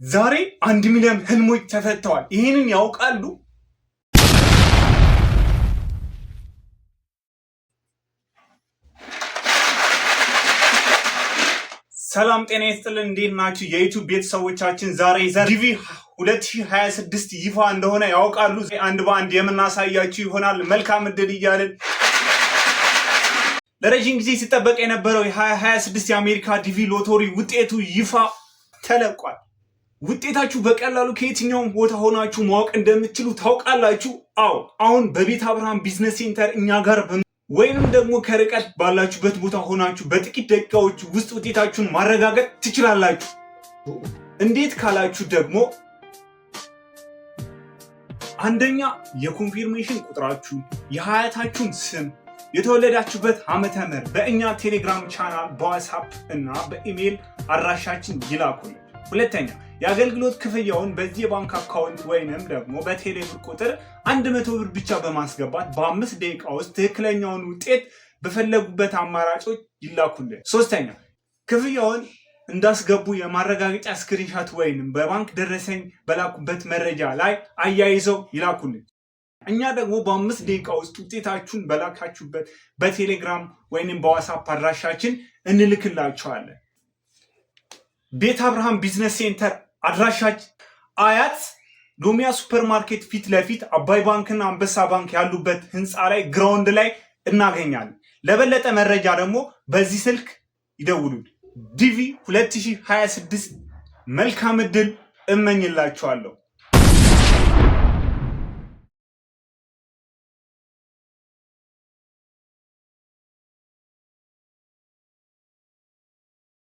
ዛሬ 1 ሚሊዮን ህልሞች ተፈተዋል። ይህንን ያውቃሉ? ሰላም ጤና ይስጥልን። እንዴት ናችሁ የዩቲዩብ ቤተሰቦቻችን? ዛሬ ዲቪ 2026 ይፋ እንደሆነ ያውቃሉ? አንድ በአንድ የምናሳያችሁ ይሆናል። መልካም እድል እያልን ለረጅም ጊዜ ሲጠበቅ የነበረው የ2026 የአሜሪካ ዲቪ ሎተሪ ውጤቱ ይፋ ተለቋል። ውጤታችሁ በቀላሉ ከየትኛውም ቦታ ሆናችሁ ማወቅ እንደምትችሉ ታውቃላችሁ? አዎ፣ አሁን በቤት አብርሃም ቢዝነስ ሴንተር እኛ ጋር ወይንም ደግሞ ከርቀት ባላችሁበት ቦታ ሆናችሁ በጥቂት ደቂቃዎች ውስጥ ውጤታችሁን ማረጋገጥ ትችላላችሁ። እንዴት ካላችሁ ደግሞ አንደኛ የኮንፊርሜሽን ቁጥራችሁን፣ የሀያታችሁን ስም፣ የተወለዳችሁበት ዓመተ ምህረት በእኛ ቴሌግራም ቻናል፣ በዋትስአፕ እና በኢሜይል አድራሻችን ይላኩልን። ሁለተኛ የአገልግሎት ክፍያውን በዚህ የባንክ አካውንት ወይንም ደግሞ በቴሌብር ቁጥር 100 ብር ብቻ በማስገባት በ5 ደቂቃ ውስጥ ትክክለኛውን ውጤት በፈለጉበት አማራጮች ይላኩልን። ሶስተኛ ክፍያውን እንዳስገቡ የማረጋገጫ ስክሪንሻት ወይንም በባንክ ደረሰኝ በላኩበት መረጃ ላይ አያይዘው ይላኩልን። እኛ ደግሞ በ5 ደቂቃ ውስጥ ውጤታችሁን በላካችሁበት በቴሌግራም ወይንም በዋትስአፕ አድራሻችን እንልክላችኋለን። ቤት አብርሃም ቢዝነስ ሴንተር አድራሻችን አያት ሎሚያ ሱፐርማርኬት ፊት ለፊት አባይ ባንክና አንበሳ ባንክ ያሉበት ህንፃ ላይ ግራውንድ ላይ እናገኛለን። ለበለጠ መረጃ ደግሞ በዚህ ስልክ ይደውሉን። ዲቪ 2026 መልካም እድል እመኝላችኋለሁ።